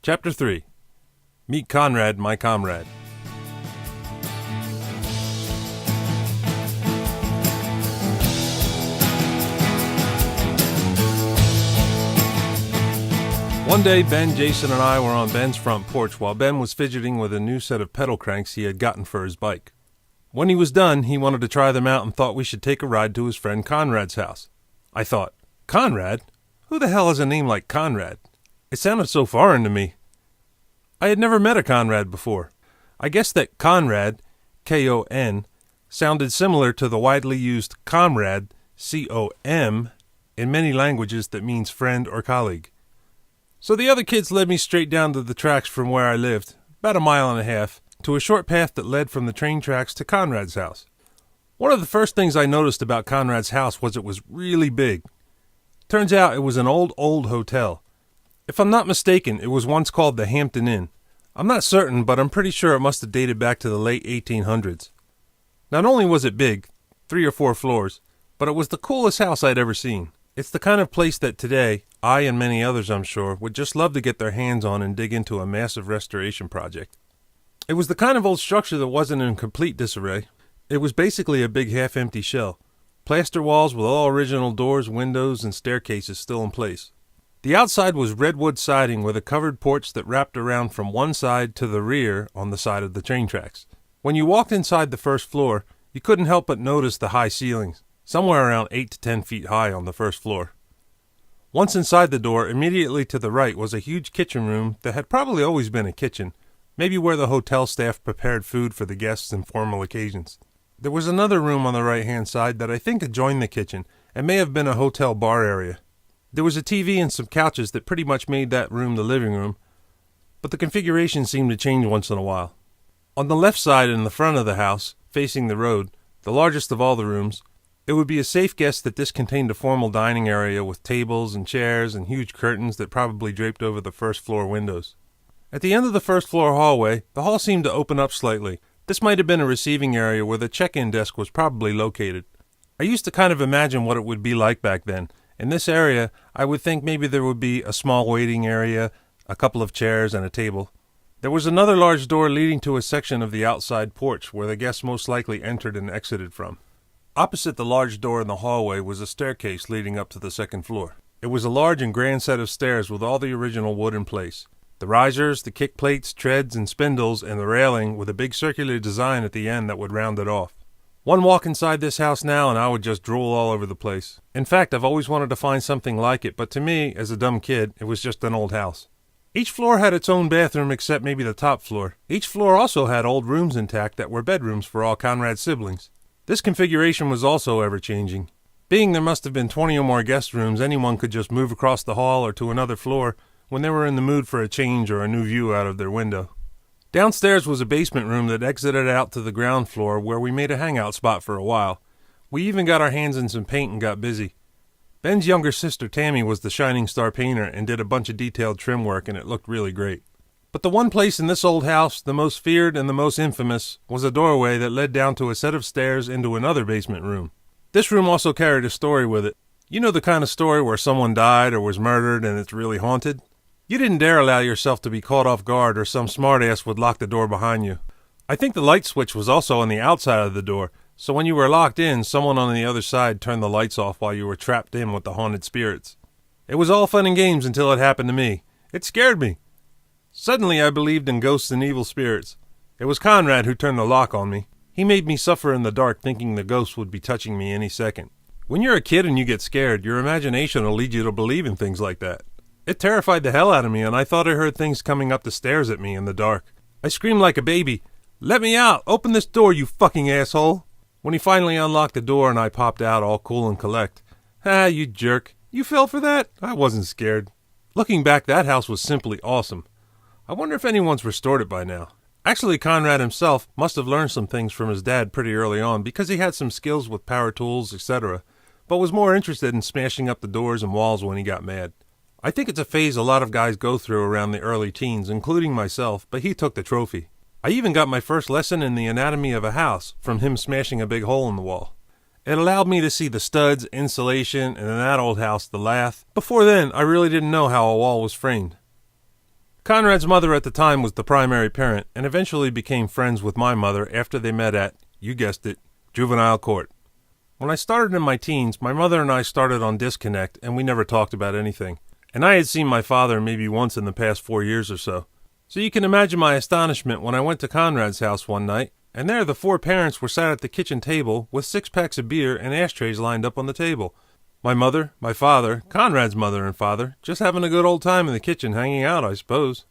Chapter 3. Meet Konrad, my comrade. One day, Ben, Jason, and I were on Ben's front porch while Ben was fidgeting with a new set of pedal cranks he had gotten for his bike. When he was done, he wanted to try them out and thought we should take a ride to his friend Konrad's house. I thought, Konrad? Who the hell has a name like Konrad? It sounded so foreign to me. I had never met a Konrad before. I guessed that Konrad, K-O-N, sounded similar to the widely used comrade, C-O-M, in many languages that means friend or colleague. So the other kids led me straight down to the tracks from where I lived, about a mile and a half, to a short path that led from the train tracks to Konrad's house. One of the first things I noticed about Konrad's house was it was really big. Turns out it was an old hotel. If I'm not mistaken, it was once called the Hampton Inn. I'm not certain, but I'm pretty sure it must have dated back to the late 1800s. Not only was it big, 3 or 4 floors, but it was the coolest house I'd ever seen. It's the kind of place that today, I and many others I'm sure, would just love to get their hands on and dig into a massive restoration project. It was the kind of old structure that wasn't in complete disarray. It was basically a big half-empty shell. Plaster walls with all original doors, windows, and staircases still in place. The outside was redwood siding with a covered porch that wrapped around from one side to the rear on the side of the train tracks. When you walked inside the first floor, you couldn't help but notice the high ceilings, somewhere around 8 to 10 feet high on the first floor. Once inside the door, immediately to the right was a huge kitchen room that had probably always been a kitchen, maybe where the hotel staff prepared food for the guests in formal occasions. There was another room on the right-hand side that I think adjoined the kitchen and may have been a hotel bar area. There was a TV and some couches that pretty much made that room the living room, but the configuration seemed to change once in a while. On the left side in the front of the house, facing the road, the largest of all the rooms, it would be a safe guess that this contained a formal dining area with tables and chairs and huge curtains that probably draped over the first floor windows. At the end of the first floor hallway, the hall seemed to open up slightly. This might have been a receiving area where the check-in desk was probably located. I used to kind of imagine what it would be like back then. In this area, I would think maybe there would be a small waiting area, a couple of chairs, and a table. There was another large door leading to a section of the outside porch where the guests most likely entered and exited from. Opposite the large door in the hallway was a staircase leading up to the second floor. It was a large and grand set of stairs with all the original wood in place. The risers, the kick plates, treads, and spindles, and the railing with a big circular design at the end that would round it off. One walk inside this house now and I would just drool all over the place. In fact, I've always wanted to find something like it, but to me, as a dumb kid, it was just an old house. Each floor had its own bathroom except maybe the top floor. Each floor also had old rooms intact that were bedrooms for all Konrad's siblings. This configuration was also ever-changing. Being there must have been 20 or more guest rooms, anyone could just move across the hall or to another floor when they were in the mood for a change or a new view out of their window. Downstairs was a basement room that exited out to the ground floor where we made a hangout spot for a while. We even got our hands in some paint and got busy. Ben's younger sister Tammy was the shining star painter and did a bunch of detailed trim work, and it looked really great. But the one place in this old house, the most feared and the most infamous, was a doorway that led down to a set of stairs into another basement room. This room also carried a story with it. You know the kind of story where someone died or was murdered and it's really haunted? You didn't dare allow yourself to be caught off guard or some smartass would lock the door behind you. I think the light switch was also on the outside of the door, so when you were locked in, someone on the other side turned the lights off while you were trapped in with the haunted spirits. It was all fun and games until it happened to me. It scared me. Suddenly I believed in ghosts and evil spirits. It was Konrad who turned the lock on me. He made me suffer in the dark thinking the ghost would be touching me any second. When you're a kid and you get scared, your imagination will lead you to believe in things like that. It terrified the hell out of me, and I thought I heard things coming up the stairs at me in the dark. I screamed like a baby, "Let me out! Open this door, you fucking asshole!" When he finally unlocked the door and I popped out all cool and collect. "Ah, you jerk. You fell for that? I wasn't scared." Looking back, that house was simply awesome. I wonder if anyone's restored it by now. Actually, Konrad himself must have learned some things from his dad pretty early on because he had some skills with power tools, etc., but was more interested in smashing up the doors and walls when he got mad. I think it's a phase a lot of guys go through around the early teens, including myself, but he took the trophy. I even got my first lesson in the anatomy of a house from him smashing a big hole in the wall. It allowed me to see the studs, insulation, and in that old house, the lath. Before then, I really didn't know how a wall was framed. Konrad's mother at the time was the primary parent and eventually became friends with my mother after they met at, you guessed it, juvenile court. When I started in my teens, my mother and I started on disconnect and we never talked about anything. And I had seen my father maybe once in the past 4 years or so. So you can imagine my astonishment when I went to Konrad's house one night, and there the 4 parents were sat at the kitchen table with 6 packs of beer and ashtrays lined up on the table. My mother, my father, Konrad's mother and father, just having a good old time in the kitchen hanging out, I suppose.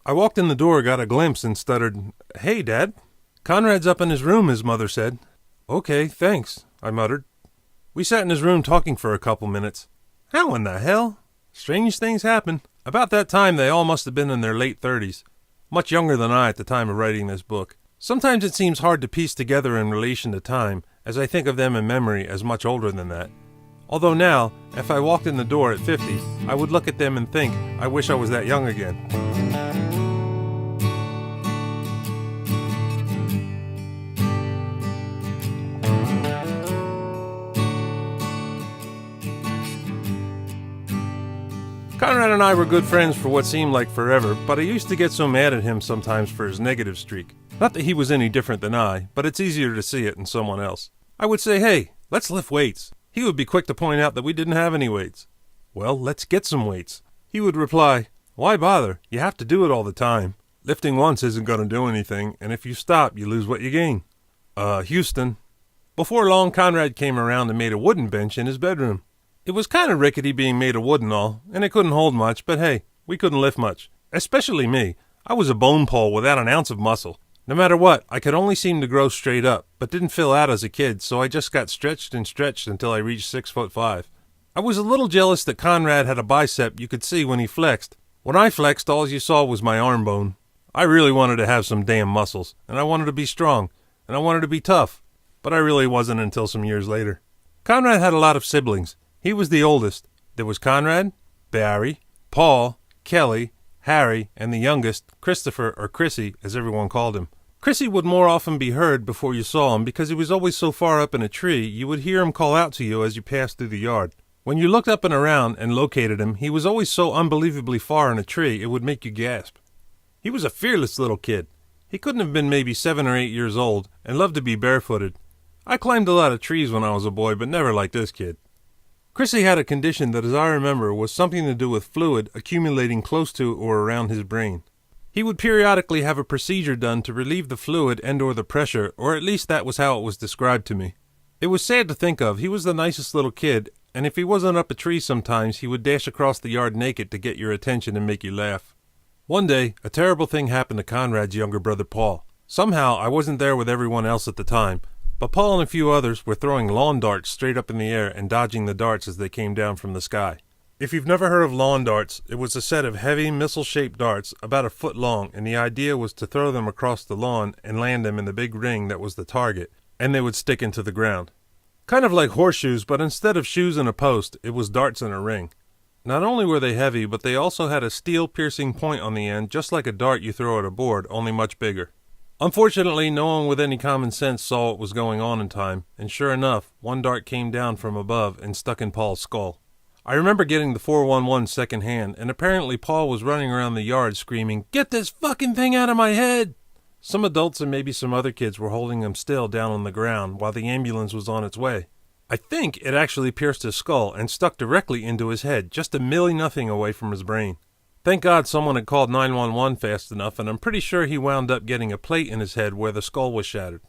I walked in the door, got a glimpse, and stuttered, "Hey, Dad." "Konrad's up in his room," his mother said. "Okay, thanks," I muttered. We sat in his room talking for a couple minutes. How in the hell? Strange things happen. About that time, they all must have been in their late 30s. Much younger than I at the time of writing this book. Sometimes it seems hard to piece together in relation to time, as I think of them in memory as much older than that. Although now, if I walked in the door at 50, I would look at them and think, I wish I was that young again. Konrad and I were good friends for what seemed like forever, but I used to get so mad at him sometimes for his negative streak. Not that he was any different than I, but it's easier to see it in someone else. I would say, "Hey, let's lift weights." He would be quick to point out that we didn't have any weights. "Well, let's get some weights." He would reply, "Why bother? You have to do it all the time. Lifting once isn't going to do anything, and if you stop, you lose what you gain." Houston. Before long, Konrad came around and made a wooden bench in his bedroom. It was kind of rickety being made of wood and all, and it couldn't hold much, but hey, we couldn't lift much. Especially me. I was a bone pole without an ounce of muscle. No matter what, I could only seem to grow straight up, but didn't fill out as a kid, so I just got stretched and stretched until I reached 6'5". I was a little jealous that Konrad had a bicep you could see when he flexed. When I flexed, all you saw was my arm bone. I really wanted to have some damn muscles, and I wanted to be strong, and I wanted to be tough, but I really wasn't until some years later. Konrad had a lot of siblings. He was the oldest. There was Konrad, Barry, Paul, Kelly, Harry, and the youngest, Christopher, or Chrissy, as everyone called him. Chrissy would more often be heard before you saw him because he was always so far up in a tree you would hear him call out to you as you passed through the yard. When you looked up and around and located him, he was always so unbelievably far in a tree it would make you gasp. He was a fearless little kid. He couldn't have been maybe 7 or 8 years old and loved to be barefooted. I climbed a lot of trees when I was a boy, but never like this kid. Chrissy had a condition that, as I remember, was something to do with fluid accumulating close to or around his brain. He would periodically have a procedure done to relieve the fluid and or the pressure, or at least that was how it was described to me. It was sad to think of. He was the nicest little kid, and if he wasn't up a tree sometimes, he would dash across the yard naked to get your attention and make you laugh. One day, a terrible thing happened to Konrad's younger brother Paul. Somehow, I wasn't there with everyone else at the time, but Paul and a few others were throwing lawn darts straight up in the air and dodging the darts as they came down from the sky. If you've never heard of lawn darts, it was a set of heavy missile-shaped darts about a foot long, and the idea was to throw them across the lawn and land them in the big ring that was the target, and they would stick into the ground. Kind of like horseshoes, but instead of shoes and a post, it was darts in a ring. Not only were they heavy, but they also had a steel-piercing point on the end, just like a dart you throw at a board, only much bigger. Unfortunately, no one with any common sense saw what was going on in time, and sure enough, one dart came down from above and stuck in Paul's skull. I remember getting the 411 secondhand, and apparently Paul was running around the yard screaming, "Get this fucking thing out of my head!" Some adults and maybe some other kids were holding him still down on the ground while the ambulance was on its way. I think it actually pierced his skull and stuck directly into his head, just a milli-nothing away from his brain. Thank God someone had called 911 fast enough, and I'm pretty sure he wound up getting a plate in his head where the skull was shattered.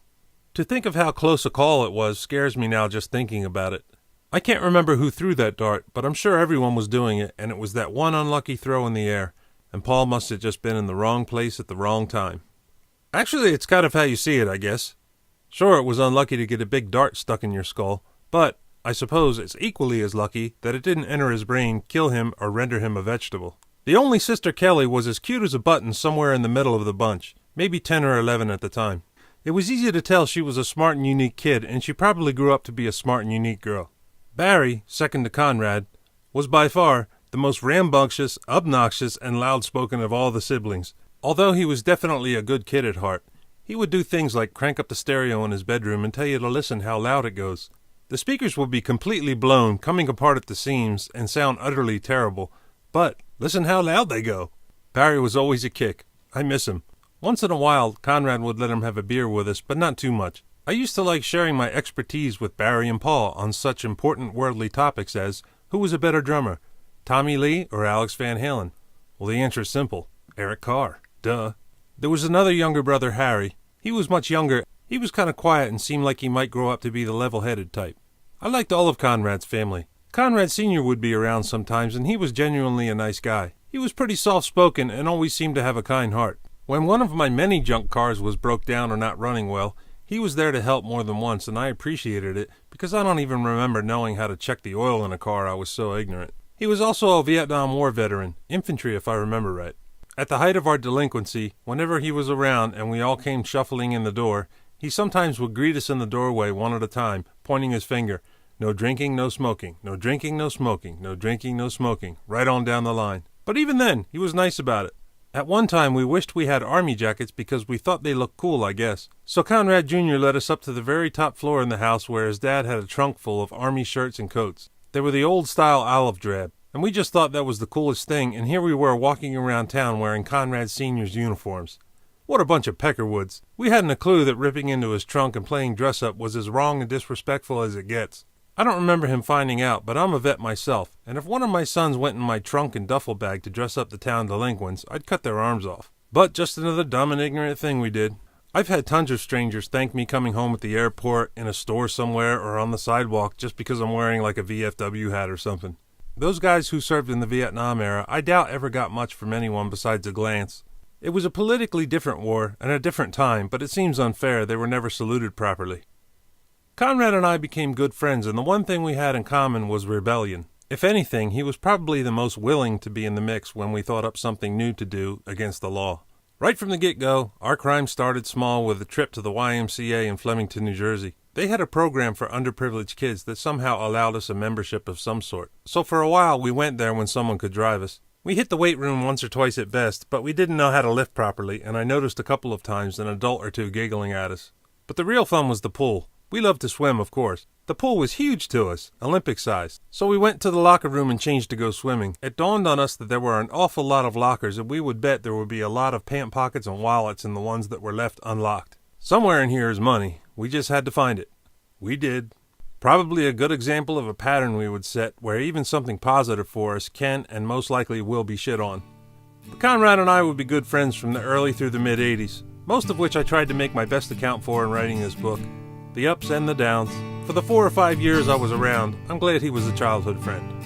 To think of how close a call it was scares me now just thinking about it. I can't remember who threw that dart, but I'm sure everyone was doing it, and it was that one unlucky throw in the air, and Paul must have just been in the wrong place at the wrong time. Actually, it's kind of how you see it, I guess. Sure, it was unlucky to get a big dart stuck in your skull, but I suppose it's equally as lucky that it didn't enter his brain, kill him, or render him a vegetable. The only sister, Kelly, was as cute as a button somewhere in the middle of the bunch, maybe 10 or 11 at the time. It was easy to tell she was a smart and unique kid, and she probably grew up to be a smart and unique girl. Barry, second to Konrad, was by far the most rambunctious, obnoxious, and loud-spoken of all the siblings. Although he was definitely a good kid at heart, he would do things like crank up the stereo in his bedroom and tell you to listen how loud it goes. The speakers would be completely blown, coming apart at the seams, and sound utterly terrible, but listen how loud they go. Barry was always a kick. I miss him. Once in a while, Konrad would let him have a beer with us, but not too much. I used to like sharing my expertise with Barry and Paul on such important worldly topics as, who was a better drummer, Tommy Lee or Alex Van Halen? Well, the answer is simple. Eric Carr. Duh. There was another younger brother, Harry. He was much younger. He was kind of quiet and seemed like he might grow up to be the level-headed type. I liked all of Konrad's family. Konrad Sr. would be around sometimes, and he was genuinely a nice guy. He was pretty soft-spoken and always seemed to have a kind heart. When one of my many junk cars was broke down or not running well, he was there to help more than once, and I appreciated it because I don't even remember knowing how to check the oil in a car. I was so ignorant. He was also a Vietnam War veteran, infantry if I remember right. At the height of our delinquency, whenever he was around and we all came shuffling in the door, he sometimes would greet us in the doorway one at a time, pointing his finger. No drinking, no smoking. No drinking, no smoking. No drinking, no smoking. Right on down the line. But even then, he was nice about it. At one time, we wished we had army jackets because we thought they looked cool, I guess. So Konrad Jr. led us up to the very top floor in the house where his dad had a trunk full of army shirts and coats. They were the old-style olive drab, and we just thought that was the coolest thing, and here we were walking around town wearing Konrad Sr.'s uniforms. What a bunch of peckerwoods. We hadn't a clue that ripping into his trunk and playing dress-up was as wrong and disrespectful as it gets. I don't remember him finding out, but I'm a vet myself, and if one of my sons went in my trunk and duffel bag to dress up the town delinquents, I'd cut their arms off. But just another dumb and ignorant thing we did. I've had tons of strangers thank me coming home at the airport, in a store somewhere, or on the sidewalk just because I'm wearing like a VFW hat or something. Those guys who served in the Vietnam era, I doubt ever got much from anyone besides a glance. It was a politically different war and a different time, but it seems unfair they were never saluted properly. Konrad and I became good friends, and the one thing we had in common was rebellion. If anything, he was probably the most willing to be in the mix when we thought up something new to do against the law. Right from the get-go, our crime started small with a trip to the YMCA in Flemington, New Jersey. They had a program for underprivileged kids that somehow allowed us a membership of some sort. So for a while, we went there when someone could drive us. We hit the weight room once or twice at best, but we didn't know how to lift properly, and I noticed a couple of times an adult or two giggling at us. But the real fun was the pool. We loved to swim, of course. The pool was huge to us, Olympic-sized. So we went to the locker room and changed to go swimming. It dawned on us that there were an awful lot of lockers, and we would bet there would be a lot of pant pockets and wallets in the ones that were left unlocked. Somewhere in here is money. We just had to find it. We did. Probably a good example of a pattern we would set where even something positive for us can and most likely will be shit on. But Konrad and I would be good friends from the early through the mid-'80s, most of which I tried to make my best account for in writing this book. The ups and the downs. For the 4 or 5 years I was around, I'm glad he was a childhood friend.